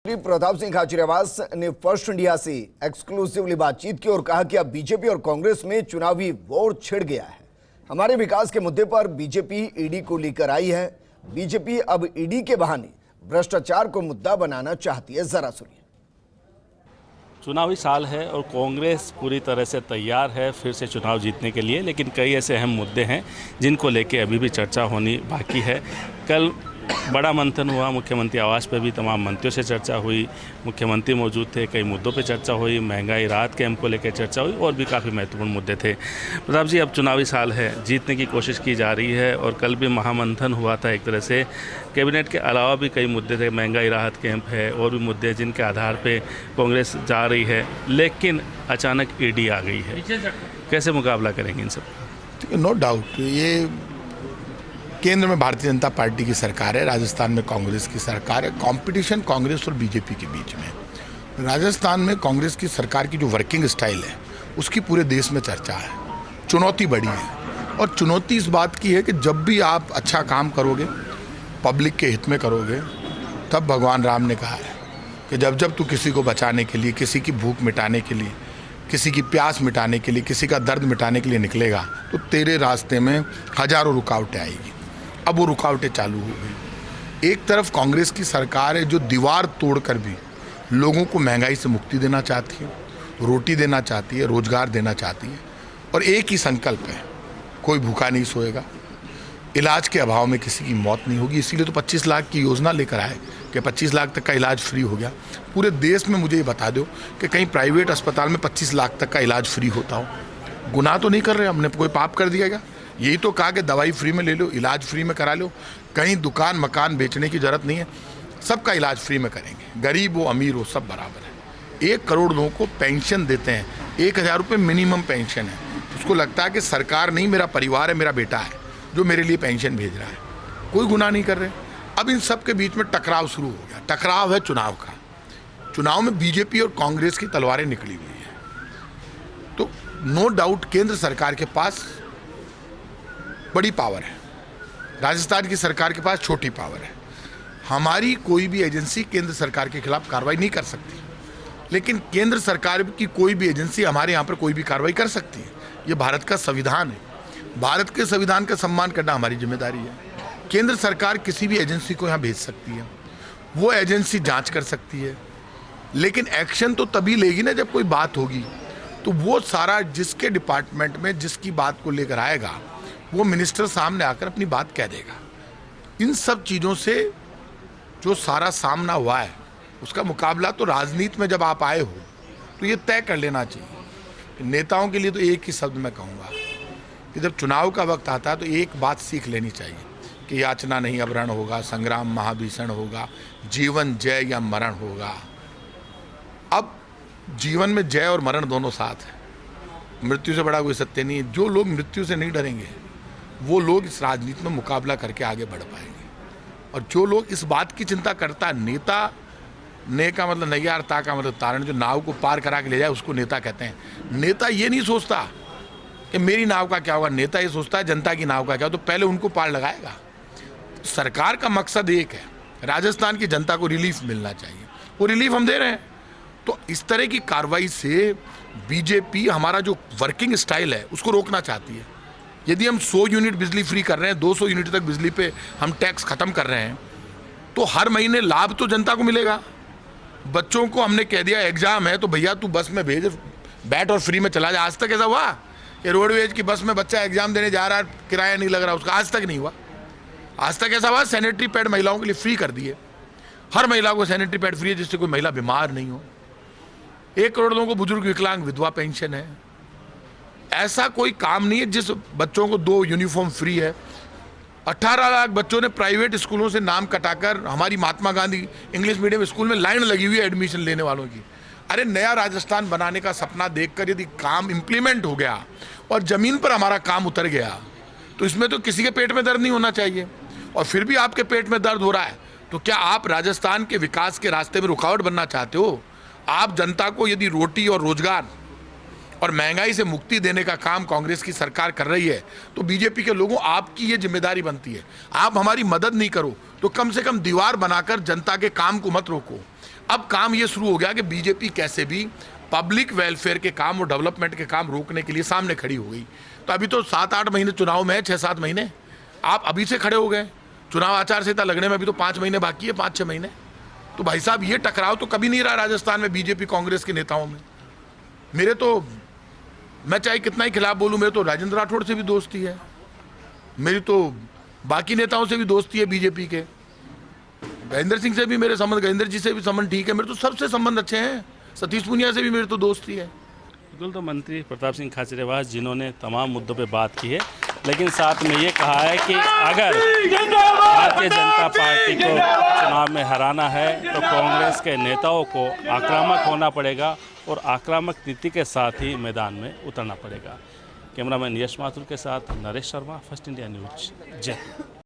श्री प्रताप सिंह खाचरियावास ने first India से exclusively बातचीत की और कहा कि अब बीजेपी और कांग्रेस में चुनावी वॉर छिड़ गया है। हमारे विकास के मुद्दे पर बीजेपी ईडी को लेकर आई है। बीजेपी अब ईडी के बहाने भ्रष्टाचार को मुद्दा बनाना चाहती है। जरा सुनिए। चुनावी साल है और कांग्रेस पूरी तरह से तैयार है फिर से चुनाव जीतने के लिए, लेकिन कई ऐसे अहम मुद्दे हैं जिनको लेके अभी भी चर्चा होनी बाकी है। कल बड़ा मंथन हुआ, मुख्यमंत्री आवास पे भी तमाम मंत्रियों से चर्चा हुई, मुख्यमंत्री मौजूद थे, कई मुद्दों पे चर्चा हुई, महंगाई राहत कैंप को लेकर चर्चा हुई और भी काफ़ी महत्वपूर्ण मुद्दे थे। प्रताप जी, अब चुनावी साल है, जीतने की कोशिश की जा रही है और कल भी महामंथन हुआ था। एक तरह से कैबिनेट के अलावा भी कई मुद्दे थे, महंगाई राहत कैंप है और भी मुद्दे जिनके आधार पर कांग्रेस जा रही है, लेकिन अचानक ईडी आ गई है। कैसे मुकाबला करेंगे इन सब? नो डाउट ये केंद्र में भारतीय जनता पार्टी की सरकार है, राजस्थान में कांग्रेस की सरकार है। कंपटीशन कांग्रेस और बीजेपी के बीच में। राजस्थान में कांग्रेस की सरकार की जो वर्किंग स्टाइल है उसकी पूरे देश में चर्चा है। चुनौती बड़ी है और चुनौती इस बात की है कि जब भी आप अच्छा काम करोगे, पब्लिक के हित में करोगे, तब भगवान राम ने कहा है कि जब जब तू किसी को बचाने के लिए, किसी की भूख मिटाने के लिए, किसी की प्यास मिटाने के लिए, किसी का दर्द मिटाने के लिए निकलेगा तो तेरे रास्ते में हजारों रुकावटें आएगी। अब वो रुकावटें चालू हो गई। एक तरफ कांग्रेस की सरकार है जो दीवार तोड़कर भी लोगों को महंगाई से मुक्ति देना चाहती है, रोटी देना चाहती है, रोजगार देना चाहती है और एक ही संकल्प है, कोई भूखा नहीं सोएगा, इलाज के अभाव में किसी की मौत नहीं होगी। इसीलिए तो 25 लाख की योजना लेकर आए कि 25 लाख तक का इलाज फ्री हो गया। पूरे देश में मुझे ये बता दो कि कहीं प्राइवेट अस्पताल में 25 लाख तक का इलाज फ्री होता हो। गुनाह तो नहीं कर रहे, हमने कोई पाप कर दिया क्या? यही तो कहा कि दवाई फ्री में ले लो, इलाज फ्री में करा लो, कहीं दुकान मकान बेचने की जरूरत नहीं है, सबका इलाज फ्री में करेंगे। गरीब हो अमीर हो सब बराबर है। 1 करोड़ लोगों को पेंशन देते हैं, 1000 रुपये मिनिमम पेंशन है। उसको लगता है कि सरकार नहीं, मेरा परिवार है, मेरा बेटा है जो मेरे लिए पेंशन भेज रहा है। कोई गुनाह नहीं कर रहे। अब इन सब के बीच में टकराव शुरू हो गया। टकराव है चुनाव का। चुनाव में बीजेपी और कांग्रेस की तलवारें निकली हुई है। तो नो डाउट केंद्र सरकार के पास बड़ी पावर है, राजस्थान की सरकार के पास छोटी पावर है। हमारी कोई भी एजेंसी केंद्र सरकार के खिलाफ कार्रवाई नहीं कर सकती, लेकिन केंद्र सरकार की कोई भी एजेंसी हमारे यहाँ पर कोई भी कार्रवाई कर सकती है। ये भारत का संविधान है। भारत के संविधान का सम्मान करना हमारी जिम्मेदारी है। केंद्र सरकार किसी भी एजेंसी को यहाँ भेज सकती है, वो एजेंसी जाँच कर सकती है, लेकिन एक्शन तो तभी लेगी ना जब कोई बात होगी। तो वो सारा जिसके डिपार्टमेंट में जिसकी बात को लेकर आएगा वो मिनिस्टर सामने आकर अपनी बात कह देगा। इन सब चीज़ों से जो सारा सामना हुआ है उसका मुकाबला तो राजनीति में जब आप आए हो तो ये तय कर लेना चाहिए। नेताओं के लिए तो एक ही शब्द मैं कहूँगा कि जब चुनाव का वक्त आता है तो एक बात सीख लेनी चाहिए कि याचना नहीं अवरण होगा, संग्राम महाभीषण होगा, जीवन जय या मरण होगा। अब जीवन में जय और मरण दोनों साथ है। मृत्यु से बड़ा कोई सत्य नहीं है। जो लोग मृत्यु से नहीं डरेंगे वो लोग इस राजनीति में मुकाबला करके आगे बढ़ पाएंगे। और जो लोग इस बात की चिंता करता है, नेता, ने का मतलब नैया, ता का मतलब तारण, जो नाव को पार करा के ले जाए उसको नेता कहते हैं। नेता ये नहीं सोचता कि मेरी नाव का क्या होगा, नेता ये सोचता है जनता की नाव का क्या हो, तो पहले उनको पार लगाएगा। सरकार का मकसद एक है, राजस्थान की जनता को रिलीफ मिलना चाहिए, वो रिलीफ हम दे रहे हैं। तो इस तरह की कार्रवाई से बीजेपी हमारा जो वर्किंग स्टाइल है उसको रोकना चाहती है। यदि हम 100 यूनिट बिजली फ्री कर रहे हैं, 200 यूनिट तक बिजली पे हम टैक्स खत्म कर रहे हैं, तो हर महीने लाभ तो जनता को मिलेगा। बच्चों को हमने कह दिया एग्जाम है तो भैया तू बस में भेज, बैठ और फ्री में चला जा। आज तक ऐसा हुआ कि रोडवेज की बस में बच्चा एग्जाम देने जा रहा है, किराया नहीं लग रहा उसका? आज तक नहीं हुआ। आज तक ऐसा हुआ सैनिटरी पैड महिलाओं के लिए फ्री कर दिए। हर महिला को सैनिटरी पैड फ्री है जिससे कोई महिला बीमार नहीं हो। 1 करोड़ लोगों को बुजुर्ग, विकलांग, विधवा पेंशन है। ऐसा कोई काम नहीं है जिस बच्चों को 2 यूनिफॉर्म फ्री है। 18 लाख बच्चों ने प्राइवेट स्कूलों से नाम कटाकर हमारी Mahatma Gandhi English medium school में लाइन लगी हुई है एडमिशन लेने वालों की। अरे नया राजस्थान बनाने का सपना देखकर यदि काम इम्प्लीमेंट हो गया और ज़मीन पर हमारा काम उतर गया तो इसमें तो किसी के पेट में दर्द नहीं होना चाहिए। और फिर भी आपके पेट में दर्द हो रहा है तो क्या आप राजस्थान के विकास के रास्ते में रुकावट बनना चाहते हो? आप जनता को यदि रोटी और रोजगार और महंगाई से मुक्ति देने का काम कांग्रेस की सरकार कर रही है तो बीजेपी के लोगों आपकी ये जिम्मेदारी बनती है। आप हमारी मदद नहीं करो तो कम से कम दीवार बनाकर जनता के काम को मत रोको। अब काम ये शुरू हो गया कि बीजेपी कैसे भी पब्लिक वेलफेयर के काम और डेवलपमेंट के काम रोकने के लिए सामने खड़ी हो गई। तो अभी तो 7-8 महीने चुनाव में है, 6-7 महीने आप अभी से खड़े हो गए। चुनाव आचार संहिता लगने में अभी तो 5 महीने बाकी है, 5-6 महीने। तो भाई साहब ये टकराव तो कभी नहीं रहा राजस्थान में बीजेपी कांग्रेस के नेताओं में। मेरे तो, मैं चाहे कितना ही खिलाफ बोलूं, मेरे तो राजेंद्र राठौड़ से भी दोस्ती है, मेरी तो बाकी नेताओं से भी दोस्ती है बीजेपी के। गजेंद्र सिंह से भी मेरे संबंध, गजेंद्र जी से भी संबंध ठीक है, मेरे तो सबसे संबंध अच्छे हैं। सतीश पूनिया से भी मेरी तो दोस्ती है। बिल्कुल, तो मंत्री प्रताप सिंह खाचरियावास जिन्होंने तमाम मुद्दों पे बात की है, लेकिन साथ में ये कहा है कि अगर भारतीय जनता पार्टी को चुनाव में हराना है तो कांग्रेस के नेताओं को आक्रामक होना पड़ेगा और आक्रामक नीति के साथ ही मैदान में उतरना पड़ेगा। कैमरामैन यश माथुर के साथ Naresh Sharma, first India news, Jaipur.